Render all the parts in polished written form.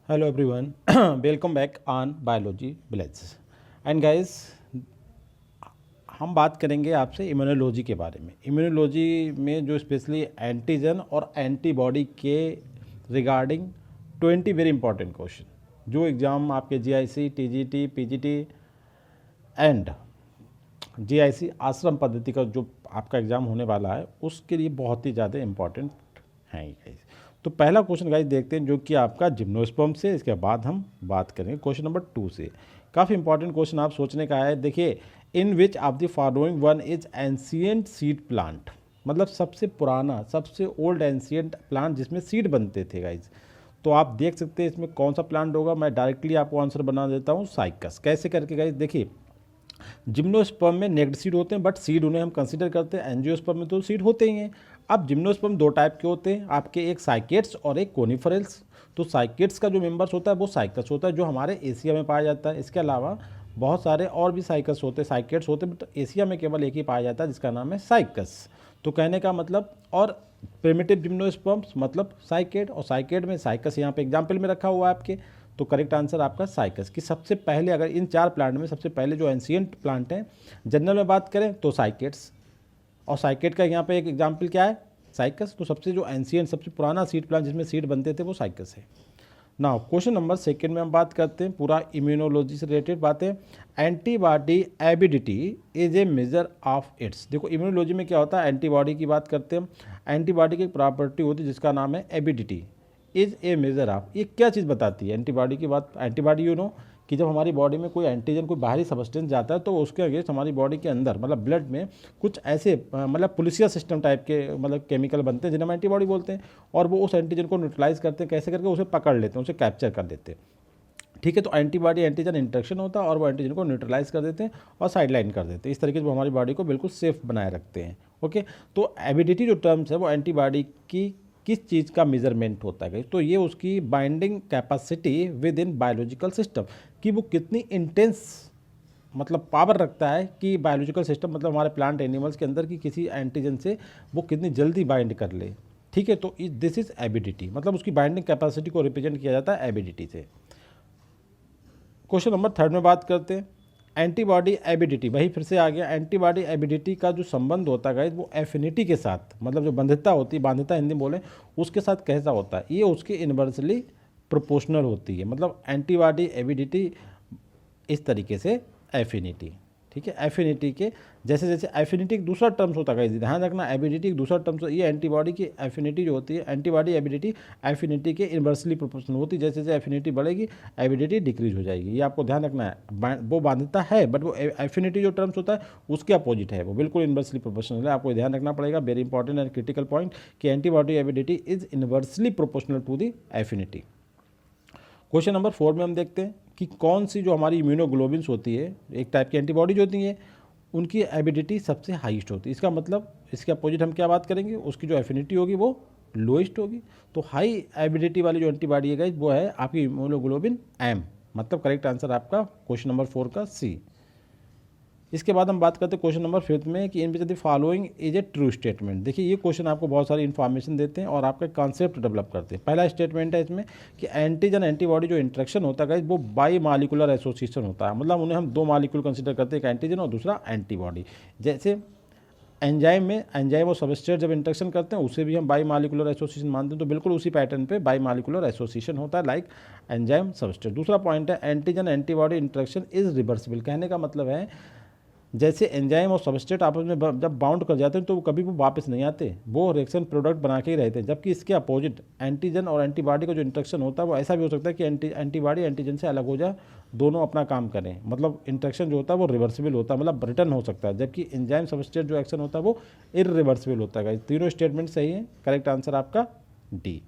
Hello everyone, welcome back on Biology Village. And guys, हम बात करेंगे आपसे इम्यूनोलॉजी के बारे में। इम्यूनोलॉजी में जो स्पेशली एंटीजन और एंटीबॉडी के रिगार्डिंग 20 वेरी इंपॉर्टेंट क्वेश्चन जो एग्ज़ाम आपके GIC, TGT, PGT and GIC आश्रम पद्धति का जो आपका एग्ज़ाम होने वाला है उसके लिए बहुत ही ज़्यादा इंपॉर्टेंट हैं गाइस। तो पहला क्वेश्चन गाइस देखते हैं जो कि आपका जिम्नोस्पर्म से, इसके बाद हम बात करेंगे क्वेश्चन नंबर 2 से। काफ़ी इंपॉर्टेंट क्वेश्चन आप सोचने का है। देखिए, in which of the following one is ancient seed plant, मतलब सबसे पुराना, सबसे ओल्ड एंशियंट प्लांट जिसमें सीड बनते थे गाइज। तो आप देख सकते हैं इसमें कौन सा प्लांट होगा। मैं डायरेक्टली आपको आंसर बना देता हूँ, साइकस। कैसे करके गाइज, देखिए जिम्नोस्पर्म में नेक्ड सीड होते हैं बट सीड उन्हें हम कंसीडर करते हैं। एंजियोस्पर्म में तो सीड होते ही हैं। अब जिम्नोस्पर्म दो टाइप के होते हैं आपके, एक साइकेट्स और एक कोनिफरल्स। तो साइकेट्स का जो मेंबर्स होता है वो साइकस होता है, जो हमारे एशिया में पाया जाता है। इसके अलावा बहुत सारे और भी साइकस होते हैं, साइकेट्स होते हैं, बट एशिया में केवल एक ही पाया जाता है जिसका नाम है साइकस। तो कहने का मतलब, और प्रिमिटिव जिम्नोस्पर्म्स मतलब साइकेट, और साइकेट में साइकस यहाँ पे एग्जाम्पल में रखा हुआ है आपके। तो करेक्ट आंसर आपका साइकस की सबसे पहले, अगर इन चार प्लांट में सबसे पहले जो एंशियंट प्लांट हैं जनरल में बात करें तो साइकेट्स, और साइकेट का यहाँ पे एक एग्जाम्पल क्या है, साइकस। तो सबसे जो एंशियंट, सबसे पुराना सीड प्लांट जिसमें सीड बनते थे वो साइकस है। नाउ क्वेश्चन नंबर सेकंड में हम बात करते हैं पूरा इम्यूनोलॉजी से रिलेटेड बातें। Antibody avidity is a major of its. देखो इम्यूनोलॉजी में क्या होता है, एंटीबॉडी की बात करते हैं। एंटीबॉडी की एक प्रॉपर्टी होती है जिसका नाम है एबिडिटी इज ए मेजर ऑफ। ये क्या चीज़ बताती है एंटीबॉडी की बात। एंटीबॉडी कि जब हमारी बॉडी में कोई एंटीजन, कोई बाहरी सब्सटेंस जाता है तो उसके अगेंस्ट हमारी बॉडी के अंदर, मतलब ब्लड में कुछ ऐसे मतलब पुलिसिया सिस्टम टाइप के मतलब केमिकल बनते हैं जिन्हें हम एंटीबॉडी बोलते हैं, और वो उस एंटीजन को न्यूट्रलाइज करते हैं। कैसे करके, उसे पकड़ लेते हैं, उसे कैप्चर कर लेते हैं। ठीक है, तो एंटीबॉडी एंटीजन इंटरेक्शन होता है और वो एंटीजन को न्यूट्रलाइज कर देते हैं और साइडलाइन कर देते हैं। इस तरीके से वो हमारी बॉडी को बिल्कुल सेफ बनाए रखते हैं। ओके, तो एबिडिटी जो टर्म्स है वो एंटीबॉडी की किस चीज़ का मेजरमेंट होता है, तो ये उसकी binding capacity with in biological system, कि वो कितनी इंटेंस मतलब पावर रखता है कि बायोलॉजिकल सिस्टम मतलब हमारे प्लांट एनिमल्स के अंदर की किसी एंटीजन से वो कितनी जल्दी बाइंड कर ले। ठीक है, तो दिस इज एबिडिटी, मतलब उसकी बाइंडिंग कैपेसिटी को रिप्रेजेंट किया जाता है एबिडिटी से। क्वेश्चन नंबर थर्ड में बात करते हैं एंटीबॉडी एबिडिटी। वही फिर से आ गया, एंटीबॉडी एबिडिटी का जो संबंध होता है वो एफिनिटी के साथ, मतलब जो बंधिता होती है, बाध्यता हिंदी बोले, उसके साथ कैसा होता है, ये उसके इन्वर्सली प्रोपोर्शनल होती है। मतलब एंटीबॉडी एबिडिटी इस तरीके से एफिनिटी। ठीक है, एफिनिटी के जैसे जैसे एफिनिटी एक दूसरा टर्म्स होता है, ध्यान रखना, एबिडिटी एक दूसरा टर्म्स, ये एंटीबॉडी की एफिनिटी जो होती है, एंटीबॉडी एबिडिटी एफिनिटी के इन्वर्सली प्रोपोर्शनल होती है। जैसे जैसे एफिनिटी बढ़ेगी एबिडिटी डिक्रीज हो जाएगी, ये आपको ध्यान रखना है। वो बाध्यता है बट वो एफिनिटी जो टर्म्स होता है उसके अपोजिट है, वो बिल्कुल इन्वर्सली प्रोपोर्शनल है। आपको ध्यान रखना पड़ेगा, very important and critical point, कि antibody avidity is inversely proportional to the affinity. Question number 4 में हम देखते हैं कि कौन सी जो हमारी इम्यूनोग्लोबिन्स होती है, एक टाइप की एंटीबॉडीज होती हैं, उनकी एबिडिटी सबसे हाईएस्ट होती है। इसका मतलब इसके अपोजिट हम क्या बात करेंगे, उसकी जो एफिनिटी होगी वो लोएस्ट होगी। तो हाई एबिडिटी वाली जो एंटीबॉडी है गाइस वो है आपकी इम्यूनोग्लोबिन एम। मतलब करेक्ट आंसर आपका क्वेश्चन नंबर 4 का सी। इसके बाद हम बात करते हैं क्वेश्चन नंबर 5 में कि in which the following is a true statement. देखिए ये क्वेश्चन आपको बहुत सारी इन्फॉर्मेशन देते हैं और आपका कॉन्सेप्ट डेवलप करते हैं। पहला स्टेटमेंट है इसमें कि एंटीजन एंटीबॉडी जो इंट्रैक्शन होता है वो बाई मालिकुलर एसोसिएशन होता है। मतलब उन्हें हम दो मालिक्यूल कंसिडर करते हैं, एक एंटीजन और दूसरा एंटीबॉडी। जैसे एंजाइम में एंजाइम और सबस्ट्रेट जब इंट्रैक्शन करते हैं उसे भी हम बाई मालिकुलर एसोसिएशन मानते हैं, तो बिल्कुल उसी पैटर्न पे बाई मालिकुलर एसोसिएशन होता है, लाइक एंजाइम सबस्ट्रेट। दूसरा पॉइंट है antigen antibody interaction is reversible. कहने का मतलब है जैसे एंजाइम और सबस्ट्रेट आपस में जब बाउंड कर जाते हैं तो कभी वो वापस नहीं आते, वो रिएक्शन प्रोडक्ट बना के ही रहते हैं। जबकि इसके अपोजिट एंटीजन और एंटीबॉडी का जो इंट्रैक्शन होता है वो ऐसा भी हो सकता है कि एंटीबॉडी एंटीजन से अलग हो जाए, दोनों अपना काम करें। मतलब इंट्रैक्शन जो होता है वो रिवर्सिबल होता है, मतलब रिटर्न हो सकता है। जबकि एंजाइम सबस्ट्रेट जो एक्शन होता है वो इरिवर्सिबल होता है। तीनों स्टेटमेंट सही है, करेक्ट आंसर आपका डी।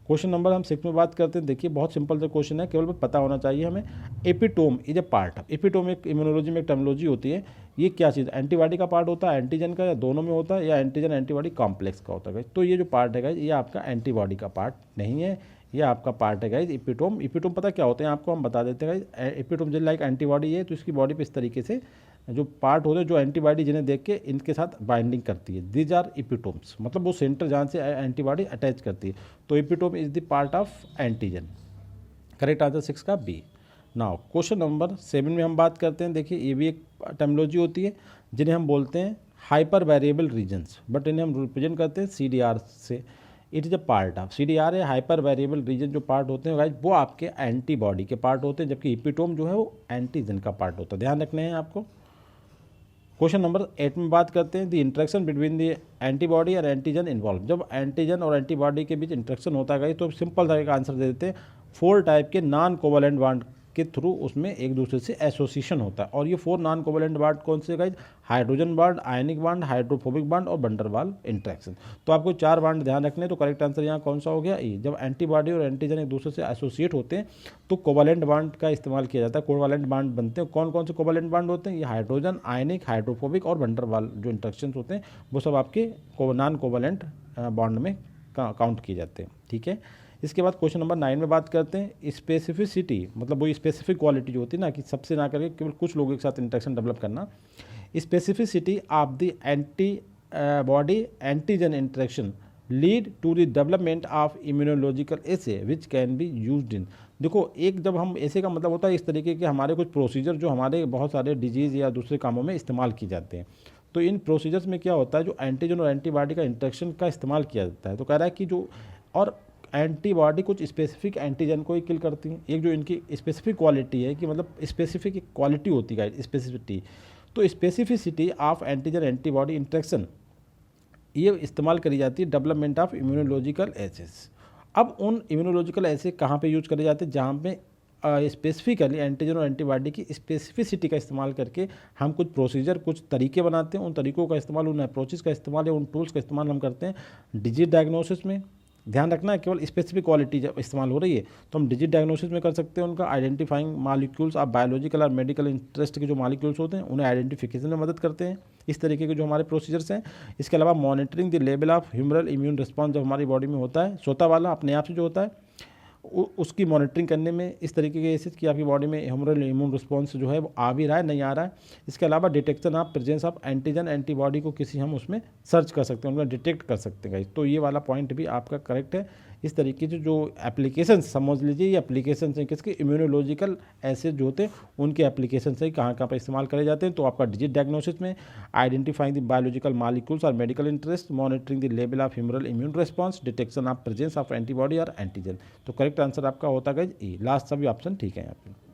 क्वेश्चन नंबर हम 6 में बात करते हैं। देखिए बहुत सिंपल सा क्वेश्चन है, केवल पता होना चाहिए हमें। Epitome is a part of, epitome एक इम्यूनोलॉजी में एक टर्मिनोलॉजी होती है। ये क्या चीज़, एंटीबॉडी का पार्ट होता है, एंटीजन का, या दोनों में होता है, या एंटीजन एंटीबॉडी कॉम्प्लेक्स का होता है। तो ये जो पार्ट है गाइज ये आपका एंटीबॉडी का पार्ट नहीं है, ये आपका पार्ट है गाइज एपिटोम। एपिटोम पता क्या होते हैं आपको हम बता देते हैं गाइज। एपिटोम जो लाइक एंटीबॉडी है तो इसकी बॉडी पे इस तरीके से जो पार्ट होते हैं जो एंटीबॉडी जिन्हें देख के इनके साथ बाइंडिंग करती है, दीज आर एपिटोम्स। मतलब वो सेंटर जहाँ से एंटीबॉडी अटैच करती है। तो epitome is the part of antigen, correct answer 6 का बी। नाउ क्वेश्चन नंबर 7 में हम बात करते हैं। देखिए ये भी एक टर्मिनोलॉजी होती है जिन्हें हम बोलते हैं हाइपर वेरिएबल रीजन्स, बट इन्हें हम रिप्रेजेंट करते हैं CDR से। It is a part of CDR है हाइपर वेरिएबल रीजन। जो पार्ट होते हैं गाइस वो आपके एंटीबॉडी के पार्ट होते हैं, जबकि इपिटोम जो है वो एंटीजन का पार्ट होता है। ध्यान रखने हैं आपको। क्वेश्चन नंबर 8 में बात करते हैं the interaction between the antibody और एंटीजन इन्वॉल्व। जब एंटीजन और एंटीबॉडी के बीच इंटरेक्शन होता है तो सिंपल तरह का आंसर दे देते हैं 4 टाइप के नॉन कोवलेंट बॉन्ड के थ्रू उसमें एक दूसरे से एसोसिएशन होता है। और ये 4 नॉन कोवलेंट बॉन्ड कौन से guys? Hydrogen bond, ionic bond, hydrophobic bond और वंडरवाल इंटरेक्शन। तो आपको 4 बॉन्ड ध्यान रखने। तो करेक्ट आंसर यहाँ कौन सा हो गया? ई। जब एंटीबॉडी और एंटीजन एक दूसरे से एसोसिएट होते हैं तो कोवलेंट बॉन्ड का इस्तेमाल किया जाता है। कोवलेंट बॉन्ड बनते हैं। कौन कौन से कोवलेंट बॉन्ड होते हैं? ये हाइड्रोजन, आयनिक, हाइड्रोफोबिक और वंडरवाल जो इंटरेक्शन होते हैं वो सब आपके नॉन कोवलेंट बॉन्ड में काउंट किए जाते हैं। ठीक है। इसके बाद क्वेश्चन नंबर 9 में बात करते हैं स्पेसिफिसिटी, मतलब वो स्पेसिफिक क्वालिटी जो होती है ना, कि सबसे ना करके केवल कुछ लोगों के साथ इंटरेक्शन डेवलप करना। Specificity of the antibody antigen interaction lead to the development of immunological assay which can be used in. देखो एक जब हम ऐसे का मतलब होता है इस तरीके के हमारे कुछ प्रोसीजर जो हमारे बहुत सारे डिजीज़ या दूसरे कामों में इस्तेमाल किए जाते हैं। तो इन प्रोसीजर्स में क्या होता है, जो एंटीजन और एंटीबॉडी का इंटरेक्शन का इस्तेमाल किया जाता है। तो कह रहा है कि जो और एंटीबॉडी कुछ स्पेसिफिक एंटीजन को ही किल करती हैं। एक जो इनकी स्पेसिफिक क्वालिटी है कि मतलब स्पेसिफिक एक क्वालिटी होती है स्पेसिफिसिटी। तो specificity of antigen antibody interaction ये इस्तेमाल करी जाती है डेवलपमेंट ऑफ इम्यूनोलॉजिकल एसेस। अब उन इम्यूनोलॉजिकल एसे कहाँ पे यूज करे जाते हैं? जहाँ पे स्पेसिफिकली एंटीजन और एंटीबॉडी की स्पेसिफिसिटी का इस्तेमाल करके हम कुछ प्रोसीजर कुछ तरीके बनाते हैं। उन तरीकों का इस्तेमाल, उन अप्रोचेस का इस्तेमाल या उन टूल्स का इस्तेमाल हम करते हैं डिजीज डायग्नोसिस में। ध्यान रखना है केवल स्पेसिफिक क्वालिटी जब इस्तेमाल हो रही है तो हम डिजीज डायग्नोसिस में कर सकते हैं। उनका आइडेंटिफाइंग मॉलिक्यूल्स ऑफ बायोलॉजिकल और मेडिकल इंटरेस्ट के जो मॉलिक्यूल्स होते हैं उन्हें आइडेंटिफिकेशन में मदद करते हैं। इस तरीके के जो हमारे प्रोसीजर्स हैं। इसके अलावा monitoring the level of humoral immune response जब हमारी बॉडी में होता है, सोता वाला अपने आप से जो होता है उसकी मॉनिटरिंग करने में इस तरीके के एसिड कि आपकी बॉडी में ह्यूमरल इम्यून रिस्पॉन्स जो है वो आ भी रहा है नहीं आ रहा है। इसके अलावा detection of presence of antigen antibody को किसी हम उसमें सर्च कर सकते हैं, उनका डिटेक्ट कर सकते हैं। तो ये वाला पॉइंट भी आपका करेक्ट है। इस तरीके से जो एप्लीकेशन समझ लीजिए ये एप्लीकेशन हैं किसके? इम्यूनोलॉजिकल एसिड जो होते हैं उनके एप्लीकेशन से कहाँ कहाँ पर इस्तेमाल करे जाते हैं। तो आपका डिजीज डायग्नोसिस में आइडेंटिफाइंग द बायोलॉजिकल मॉलिक्यूल्स और medical interest, monitoring the level of humoral immune response, detection of presence of antibody और एंटीजन। तो करेक्ट आंसर आपका होता है ई। लास्ट सभी ऑप्शन ठीक है यहाँ पे।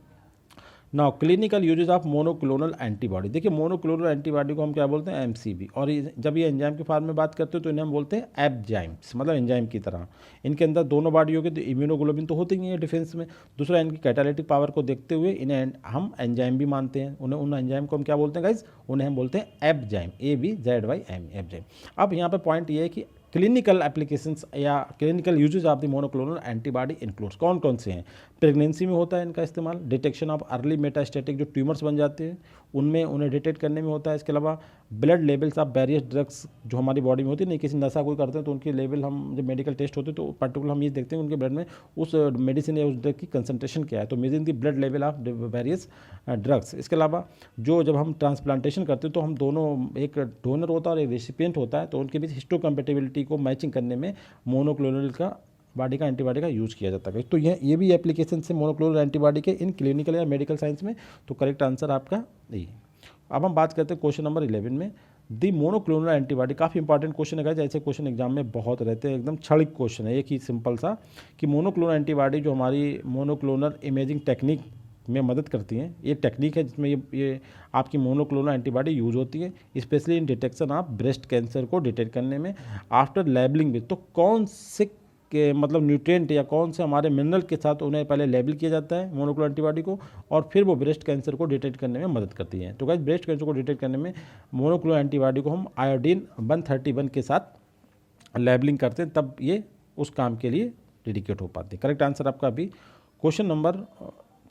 Now clinical uses of monoclonal antibody. देखिए मोनोक्लोनल एंटीबॉडी को हम क्या बोलते हैं? MCB। और जब ये एंजाइम के फॉर्म में बात करते हैं तो इन्हें हम बोलते हैं एपजाइम्स, मतलब एंजाइम की तरह। इनके अंदर दोनों बॉडियों के तो इम्यूनोग्लोबिन तो होते ही हैं डिफेंस में। दूसरा इनकी कैटालिटिक पावर को देखते हुए इन्हें हम एंजाइम भी मानते हैं। उन्हें उन एंजाइम को हम क्या बोलते हैं गाइज? उन्हें हम बोलते हैं एपजाइम, ABZYM एपजाइम। अब यहाँ पर पॉइंट ये है कि क्लिनिकल एप्लीकेशंस या clinical uses of the monoclonal antibody includes कौन कौन से हैं? प्रेगनेंसी में होता है इनका इस्तेमाल, डिटेक्शन ऑफ अर्ली मेटास्टेटिक जो ट्यूमर्स बन जाते हैं उनमें उन्हें डिटेक्ट करने में होता है। इसके अलावा blood levels of various drugs जो हमारी बॉडी में होती है, नहीं किसी नशा कोई करते हैं तो उनके लेवल हम जब मेडिकल टेस्ट होते हैं तो पर्टिकुलर हम ये देखते हैं उनके ब्लड में उस मेडिसिन या उस ड्रग की कंसंट्रेशन क्या है। तो measuring the blood level of various drugs. इसके अलावा जो जब हम ट्रांसप्लांटेशन करते हैं तो हम दोनों, एक डोनर होता है और एक रेसिपिएंट होता है, तो उनके बीच हिस्टोकम्पेटिबिलिटी को मैचिंग करने में मोनोक्लोनल का बॉडी का एंटीबॉडी का यूज़ किया जाता है। तो ये भी एप्लीकेशन से मोनोक्लोनल एंटीबॉडी के इन क्लिनिकल या मेडिकल साइंस में। तो करेक्ट आंसर आपका ये। अब हम बात करते हैं क्वेश्चन नंबर 11 में दी मोनोक्लोनल एंटीबॉडी। काफ़ी इंपॉर्टेंट क्वेश्चन है, जैसे क्वेश्चन एग्जाम में बहुत रहते हैं, एकदम क्षणिक क्वेश्चन है। एक ही सिंपल सा कि मोनोक्लोनल एंटीबॉडी जो हमारी मोनोक्लोनल इमेजिंग टेक्निक में मदद करती हैं, ये टेक्निक है जिसमें ये आपकी मोनोक्लोनल एंटीबॉडी यूज़ होती है specially in detection of breast cancer को डिटेक्ट करने में आफ्टर लेबलिंग भी। तो कौन से के मतलब न्यूट्रिएंट या कौन से हमारे मिनरल के साथ उन्हें पहले लेबल किया जाता है मोनोक्लोनल एंटीबॉडी को, और फिर वो ब्रेस्ट कैंसर को डिटेक्ट करने में मदद करती है। तो गाइस ब्रेस्ट कैंसर को डिटेक्ट करने में मोनोक्लोनल एंटीबॉडी को हम आयोडीन 131 के साथ लेबलिंग करते हैं, तब ये उस काम के लिए डेडिकेट हो पाती है। करेक्ट आंसर आपका अभी। क्वेश्चन नंबर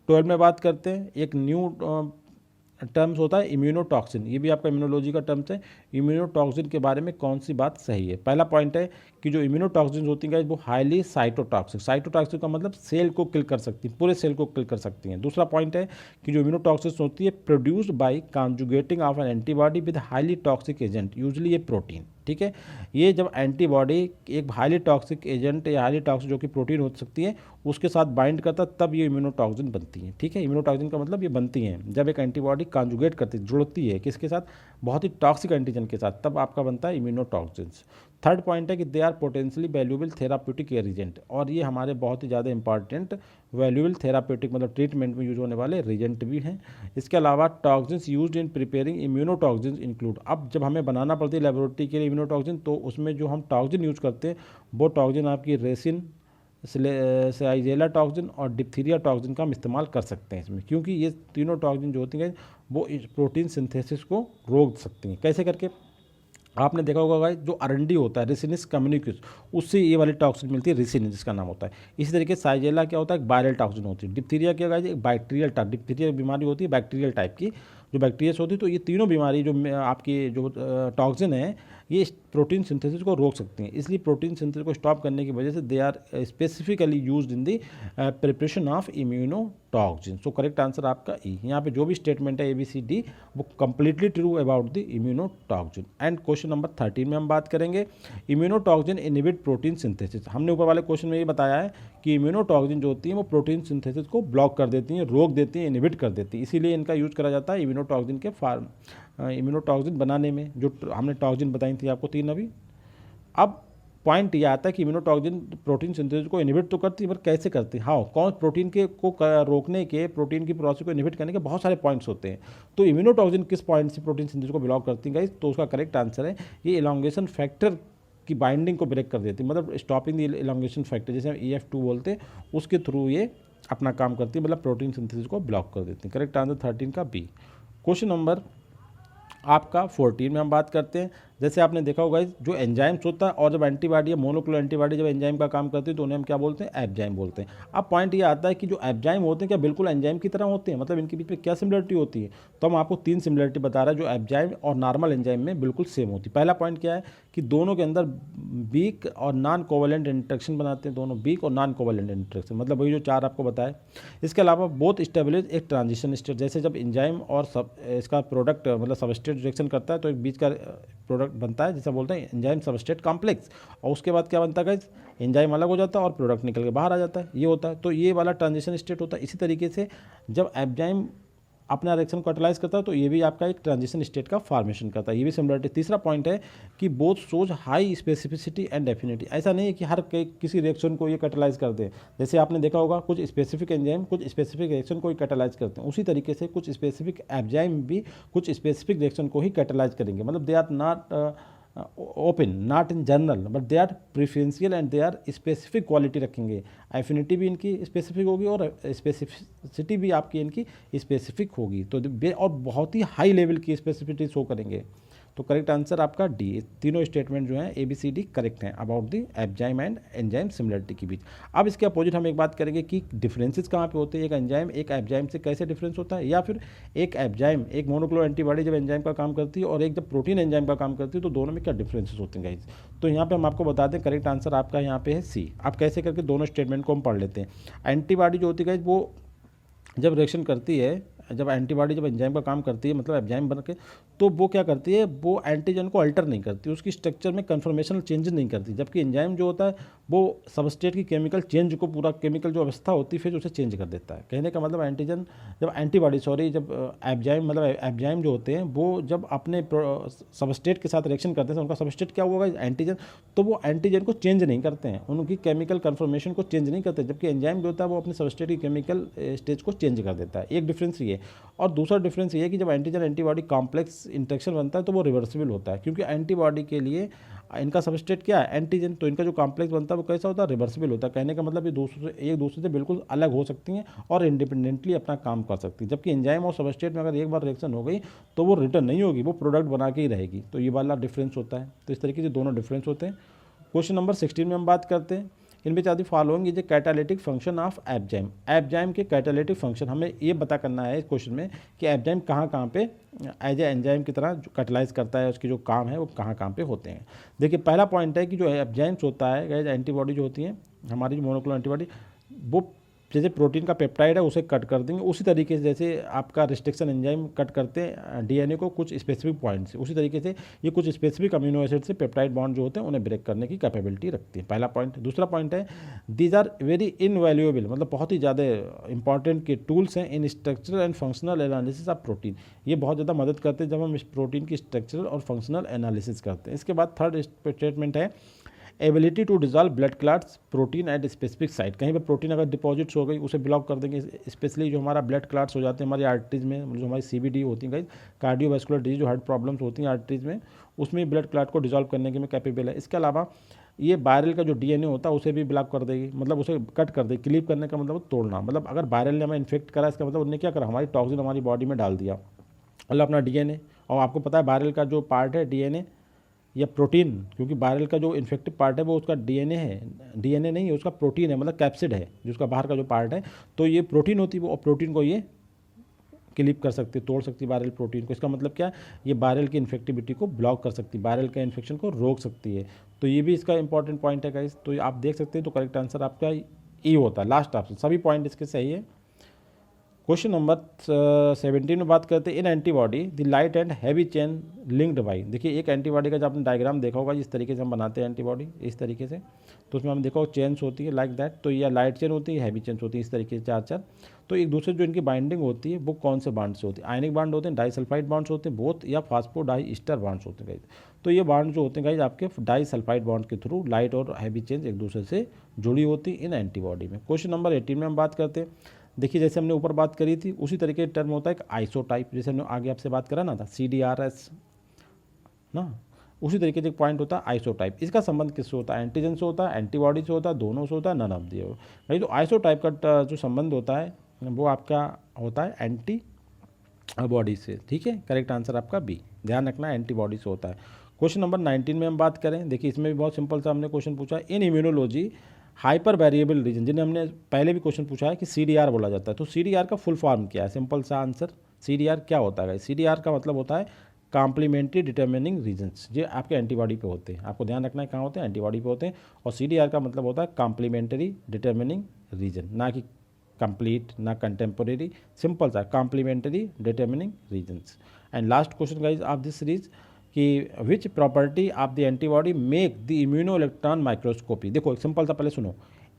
12 में बात करते हैं, एक न्यू टर्म्स होता है इम्यूनोटॉक्सिन। ये भी आपका इम्यूनोलॉजी का टर्म्स है। इम्यूनोटॉक्सिन के बारे में कौन सी बात सही है? पहला पॉइंट है कि जो इम्यूनोटॉक्सिन होती हैं वो हाईली साइटोटॉक्सिक, साइटोटॉक्सिक का मतलब सेल को किल कर सकती हैं, पूरे सेल को किल कर सकती हैं। दूसरा पॉइंट है कि जो इम्यूनोटॉक्सिन होती है produced by conjugating of N antibody with highly toxic agent, usually ये प्रोटीन। ठीक है। ये जब एंटीबॉडी एक हाईली टॉक्सिक एजेंट या हाईली टॉक्सिक जो कि प्रोटीन हो सकती है उसके साथ बाइंड करता तब ये इम्यूनोटॉक्सिन बनती है, ठीक है। इम्यूनोटॉक्सिन का मतलब ये बनती हैं जब एक एंटीबॉडी कॉन्जुगेट करती जुड़ती है किसके साथ, बहुत ही टॉक्सिक एंटीजन के साथ, तब आपका बनता है इम्यूनोटॉक्सिन्स। थर्ड पॉइंट है कि they are potentially valuable therapeutic agent, और ये हमारे बहुत ही ज़्यादा इंपॉर्टेंट वैल्यूएबल थेराप्यूटिक मतलब ट्रीटमेंट में यूज होने वाले रिजेंट भी हैं। इसके अलावा toxins used in preparing immunotoxins include, अब जब हमें बनाना पड़ती है लेबोरेटरी के लिए इम्यूनोटॉक्सिन तो उसमें जो हम टॉक्सिन यूज करते हैं वो टॉक्सिन आपकी रेसिन, साइजेला टॉक्सिन और डिप्थीरिया टॉक्सिन का हम इस्तेमाल कर सकते हैं इसमें, क्योंकि ये तीनों टॉक्सिन जो होती हैं वो प्रोटीन सिंथेसिस को रोक सकती हैं। कैसे करके, आपने देखा होगा गाइस जो अरंडी होता है रिसिनिस कम्युनिकस, उससे ये वाली टॉक्सिन मिलती है रिसिन जिसका नाम होता है। इसी तरीके साइजेला क्या होता है, एक वायरल टॉक्सिन होती है। डिप्थीरिया क्या गाइस, एक बैक्टीरियल टाइप, डिप्थीरिया बीमारी होती है बैक्टीरियल टाइप की, जो बैक्टीरिया से होती है। तो ये तीनों बीमारी जो आपकी जो टॉक्सिन है ये प्रोटीन सिंथेसिस को रोक सकती हैं, इसलिए प्रोटीन सिंथेसिस को स्टॉप करने की वजह से they are specifically used in the preparation of immunotoxin. So correct answer आपका ई। यहाँ पे जो भी स्टेटमेंट है ABCD वो completely true about the immunotoxin. And question number 13 में हम बात करेंगे इम्यूनोटॉक्सिन इनहिबिट प्रोटीन सिंथेसिस। हमने ऊपर वाले क्वेश्चन में ये बताया है कि इम्यूनोटॉक्सिन जो होती है वो प्रोटीन सिंथेसिस को ब्लॉक कर देती हैं, रोक देती हैं, इनहिबिट कर देती है, इसीलिए इनका यूज करा जाता है इम्यूनोटॉक्सिन के इम्यूनोटॉक्सिन बनाने में। जो हमने टॉक्सिन बताई थी आपको 3 अभी। अब पॉइंट ये आता है कि इम्यूनोटॉक्सिन प्रोटीन सिंथेसिस को इनहिबिट तो करती है, पर कैसे करती है, हाँ कौन प्रोटीन के को रोकने के, प्रोटीन की प्रोसेस को इनहिबिट करने के बहुत सारे पॉइंट्स होते हैं। तो इम्यूनोटॉक्सिन किस पॉइंट से प्रोटीन सिंथेसिस को ब्लॉक करती है गाइस, तो उसका करेक्ट आंसर है ये इलॉन्गेशन फैक्टर की बाइंडिंग को ब्रेक कर देती है, मतलब स्टॉपिंग द इलॉन्गेशन फैक्टर, जैसे हम EF2 बोलते हैं, उसके थ्रू ये अपना काम करती है, मतलब प्रोटीन सिंथेसिस को ब्लॉक कर देती है। करेक्ट आंसर 13 का बी। क्वेश्चन नंबर आपका 14 में हम बात करते हैं। जैसे आपने देखा होगा जो एंजाइम्स होता है और जब एंटीबॉडी या मोनोक्लोनल एंटीबॉडी जब एंजाइम का काम करती है तो उन्हें हम क्या बोलते हैं, एंजाइम बोलते हैं। अब पॉइंट ये आता है कि जो एंजाइम होते हैं क्या बिल्कुल एंजाइम की तरह होते हैं, मतलब इनके बीच में क्या सिमिलरिटी होती है, तो हम आपको 3 सिमिलरिटी बता रहे हैं जो एंजाइम और नॉर्मल एंजाइम में बिल्कुल सेम होती है। पहला पॉइंट क्या है कि दोनों के अंदर वीक और नॉन कोवेलेंट इंटरेक्शन बनाते हैं, दोनों वीक और नॉन कोवेलेंट इंटरेक्शन, मतलब वही जो 4 आपको बताए। इसके अलावा बोथ स्टेबलिश एक ट्रांजिशन स्टेट, जैसे जब एंजाइम और इसका प्रोडक्ट मतलब सबस्ट्रेट रिएक्शन करता है तो एक बीच का प्रोडक्ट बनता है जिसे बोलते हैं एंजाइम सबस्ट्रेट कॉम्प्लेक्स, और उसके बाद क्या बनता है गाइस, एंजाइम अलग हो जाता है और प्रोडक्ट निकल के बाहर आ जाता है, ये होता है। तो ये वाला ट्रांजिशन स्टेट होता है। इसी तरीके से जब एंजाइम अपना रिएक्शन को कैटलाइज करता है तो ये भी आपका एक ट्रांजिशन स्टेट का फॉर्मेशन करता है, ये भी सिमिलरिटी। तीसरा पॉइंट है कि both shows high specificity and definite, ऐसा नहीं है कि हर किसी रिएक्शन को ये कैटलाइज कर दे। जैसे आपने देखा होगा कुछ स्पेसिफिक एंजाइम कुछ स्पेसिफिक रिएक्शन को ही कैटलाइज करते हैं, उसी तरीके से कुछ स्पेसिफिक एंजाइम भी कुछ स्पेसिफिक रिएक्शन को ही कैटलाइज करेंगे, मतलब they are not open, not in general, but they are preferential and they are specific quality रखेंगे। एफिनिटी भी इनकी स्पेसिफिक होगी और स्पेसिफिसिटी भी आपकी इनकी स्पेसिफिक होगी, तो और बहुत ही हाई लेवल की स्पेसिफिसिटी शो करेंगे। तो करेक्ट आंसर आपका डी। तीनों स्टेटमेंट जो हैं ABCD करेक्ट हैं about the enzyme and enzyme similarity के बीच। अब इसके अपोजिट हम एक बात करेंगे कि डिफरेंसेस कहाँ पे होते हैं, एक एंजाइम एक एंजाइम से कैसे डिफरेंस होता है, या फिर एक एंजाइम एक मोनोक्लोनल एंटीबॉडी जब एंजाइम का काम करती है और एक जब प्रोटीन एंजाइम का काम करती है तो दोनों में क्या डिफरेंसेस होते हैं गाइस। तो यहाँ पे हम आपको बता दें करेक्ट आंसर आपका यहाँ पे है सी। आप कैसे करके दोनों स्टेटमेंट को हम पढ़ लेते हैं। एंटीबॉडी जो होती है गाइस वो जब रिएक्शन करती है, जब एंटीबॉडी जब एंजाइम का काम करती है मतलब एंजाइम बन के, तो वो क्या करती है, वो एंटीजन को अल्टर नहीं करती, उसकी स्ट्रक्चर में कन्फर्मेशनल चेंज नहीं करती, जबकि एंजाइम जो होता है वो सबस्ट्रेट की केमिकल चेंज को पूरा केमिकल जो अवस्था होती है फिर उसे चेंज कर देता है। कहने का मतलब एंटीजन जब एंटीबॉडी जब एंजाइम मतलब एंजाइम जो होते हैं वो जब अपने सबस्ट्रेट के साथ रिएक्शन करते हैं, उनका सबस्ट्रेट क्या होगा एंटीजन, तो वो एंटीजन को चेंज नहीं करते हैं, उनकी केमिकल कन्फर्मेशन को चेंज नहीं करते, जबकि एंजाइम जो होता है वो अपने सबस्ट्रेट की केमिकल स्टेज को चेंज कर देता है। एक डिफरेंस ये। और दूसरा डिफरेंस ये है कि जब एंटीजन एंटीबॉडी कॉम्प्लेक्स इंटरेक्शन बनता है तो वो रिवर्सिबल होता है, क्योंकि एंटीबॉडी के लिए इनका सबस्ट्रेट क्या है एंटीजन, तो इनका जो कॉम्प्लेक्स बनता है वो कैसा होता है, रिवर्सिबल होता है। कहने का मतलब ये एक दूसरे से बिल्कुल अलग हो सकती हैं और इंडिपेंडेंटली अपना काम कर सकती है, जबकि एंजाइम और सबस्ट्रेट में अगर एक बार रिएक्शन हो गई तो वो रिटर्न नहीं होगी, वो प्रोडक्ट बना के ही रहेगी। तो ये वाला डिफरेंस होता है। तो इस तरीके से दोनों डिफरेंस होते हैं। क्वेश्चन नंबर 16 में हम बात करते हैं in which are the following is a catalytic function of enzyme. Enzyme के कैटालिटिक फंक्शन हमें ये पता करना है इस क्वेश्चन में कि एंजाइम कहाँ पे एज ए एंजाइम की तरह जो कैटलाइज करता है, उसके जो काम है वो कहाँ पे होते हैं। देखिए पहला पॉइंट है कि जो एंजाइम्स होता है एंटीबॉडी जो होती हैं हमारी जो मोनोक्लोनल एंटीबॉडी, वो जैसे प्रोटीन का पेप्टाइड है उसे कट कर देंगे, उसी तरीके से जैसे आपका रिस्ट्रिक्शन एंजाइम कट करते हैं डीएनए को कुछ स्पेसिफिक पॉइंट से, उसी तरीके से ये कुछ स्पेसिफिक अमीनो एसिड से पेप्टाइड बॉन्ड जो होते हैं उन्हें ब्रेक करने की कैपेबिलिटी रखती है। पहला पॉइंट। दूसरा पॉइंट है दीज आर वेरी इनवैल्यूएबल, मतलब बहुत ही ज़्यादा इंपॉर्टेंट के टूल्स हैं इन structural and functional analysis of protein. ये बहुत ज़्यादा मदद करते हैं जब हम इस प्रोटीन की स्ट्रक्चरल और फंक्शनल एनालिसिस करते हैं। इसके बाद थर्ड स्टेटमेंट है ability to dissolve blood clots protein at specific site. कहीं पर प्रोटीन अगर डिपॉजिट्स हो गई उसे ब्लॉक कर देंगे, स्पेशली जो हमारा ब्लड क्लाट्स हो जाते हैं हमारी आर्टरीज में, जो हमारी सीबीडी होती है, कार्डियोवैस्कुलर डिजीज, जो हार्ट प्रॉब्लम्स होती हैं आर्टरीज में, उसमें ब्लड क्लाट को डिजॉल्व करने के में कैपेबल है। इसके अलावा ये वायरल का जो डीएनए होता है उसे भी ब्लॉक कर देगी, मतलब उसे कट कर देगी। क्लीव करने का मतलब तोड़ना, मतलब अगर वायरल ने हमें इन्फेक्ट करा इसका मतलब उन्होंने क्या करा, हमारी टॉक्सिन हमारी बॉडी में डाल दिया, मतलब अपना डीएनए। और आपको पता है वायरल का जो पार्ट है डीएनए या प्रोटीन, क्योंकि वायरल का जो इन्फेक्टिव पार्ट है वो उसका डीएनए है, डीएनए नहीं है, उसका प्रोटीन है, मतलब कैप्सिड है जो उसका बाहर का जो पार्ट है, तो ये प्रोटीन होती है वो, प्रोटीन को ये क्लिप कर सकती है, तोड़ सकती है वायरल प्रोटीन को। इसका मतलब क्या है, ये वायरल की इन्फेक्टिविटी को ब्लॉक कर सकती है, वायरल के इन्फेक्शन को रोक सकती है। तो ये भी इसका इंपॉर्टेंट पॉइंट है गाइस। तो आप देख सकते हैं, तो करेक्ट आंसर आपका ई होता है, लास्ट ऑप्शन। सभी पॉइंट इसके सही है। क्वेश्चन नंबर 17 में बात करते हैं in antibody the light and heavy chain linked by. देखिए एक एंटीबॉडी का जब आपने डायग्राम देखा होगा जिस तरीके से हम बनाते हैं एंटीबॉडी इस तरीके से, तो उसमें हम देखो चेन्स होती है लाइक दैट, तो ये लाइट चेन होती है, हैवी चेन्स होती है इस तरीके से चार चार। तो एक दूसरे जो इनकी बाइंडिंग होती है वो कौन से बांड से होती है, आयनिक बांड होते हैं, डाइसल्फाइड बांड्स होते हैं बोथ, या फास्फोडाइस्टर बांड्स होते हैं गाइस। तो ये बांड जो होते हैं गाइस आपके डाइसल्फाइड बॉन्ड के थ्रू लाइट और हैवी चेन्स एक दूसरे से जुड़ी होती है इन एंटीबॉडी में। क्वेश्चन नंबर 18 में हम बात करते हैं, देखिए जैसे हमने ऊपर बात करी थी उसी तरीके टर्म होता है एक आइसोटाइप, जैसे हमने आगे आपसे बात करा ना था CDRS ना, उसी तरीके से एक पॉइंट होता है आइसोटाइप। इसका संबंध किससे होता है, एंटीजन से होता है, एंटीबॉडी से होता है, दोनों से होता है, नन ऑफ दी। भाई तो आइसोटाइप का जो संबंध होता है वो आपका होता है एंटी बॉडी से, ठीक है। करेक्ट आंसर आपका बी, ध्यान रखना एंटीबॉडी से होता है। क्वेश्चन नंबर 19 में हम बात करें, देखिए इसमें भी बहुत सिंपल सा हमने क्वेश्चन पूछा है इन इम्यूनोलॉजी हाइपर वेरिएबल रीजन, जिन्हें हमने पहले भी क्वेश्चन पूछा है कि CDR बोला जाता है। तो CDR का फुल फॉर्म क्या है, सिंपल सा आंसर, CDR क्या होता है। CDR का मतलब होता है कॉम्प्लीमेंट्री डिटर्मिनिंग रीजन्स, जो आपके एंटीबॉडी पे होते हैं, आपको ध्यान रखना है कहाँ होते हैं, एंटीबॉडी पे होते हैं। और CDR का मतलब होता है कॉम्प्लीमेंट्री डिटर्मिनिंग रीजन, ना कि कंप्लीट ना कंटेम्पोरेरी, सिंपल सा complementary determining regions. And last question guys of this series कि which property of the antibody make the immuno electron microscopy. देखो एक सिंपल सा पहले सुनो,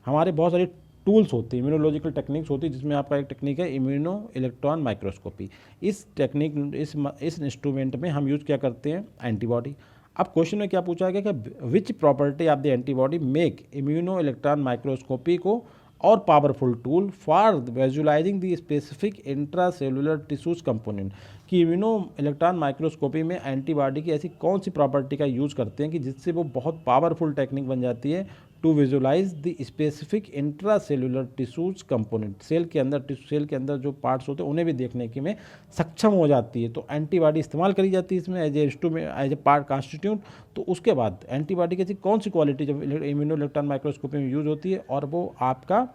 हमारे बहुत सारे टूल्स होते हैं, इम्यूनोलॉजिकल टेक्निक्स होती है, जिसमें आपका एक टेक्निक है इम्यूनो इलेक्ट्रॉन माइक्रोस्कोपी। इस टेक्निक इस इंस्ट्रूमेंट में हम यूज़ क्या करते हैं, एंटीबॉडी। अब क्वेश्चन में क्या पूछा गया कि which property of the antibody make immuno electron microscopy को और powerful tool for visualising the specific intracellular tissues component, कि इम्यूनो इलेक्ट्रॉन माइक्रोस्कोपी में एंटीबॉडी की ऐसी कौन सी प्रॉपर्टी का यूज़ करते हैं कि जिससे वो बहुत पावरफुल टेक्निक बन जाती है to visualise the specific intracellular tissues component, cell के अंदर जो पार्ट्स होते हैं उन्हें भी देखने के में सक्षम हो जाती है। तो एंटीबॉडी इस्तेमाल करी जाती है इसमें एज ए पार्ट कॉन्स्टिट्यूट। तो उसके बाद एंटीबॉडी की ऐसी कौन सी क्वालिटी जब इम्यूनो इलेक्ट्रॉन माइक्रोस्कोपी में यूज़ होती है और वो आपका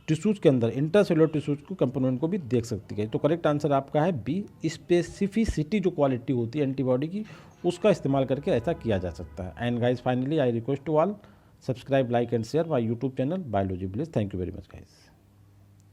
टिश्यूज़ के अंदर इंटरसेलुलर टिश्यूज़ को कंपोनेंट को भी देख सकती है। तो करेक्ट आंसर आपका है बी, स्पेसिफिसिटी जो क्वालिटी होती है एंटीबॉडी की उसका इस्तेमाल करके ऐसा किया जा सकता है। And guys finally I request to all subscribe, like and share my YouTube channel biology village. Thank you very much guys.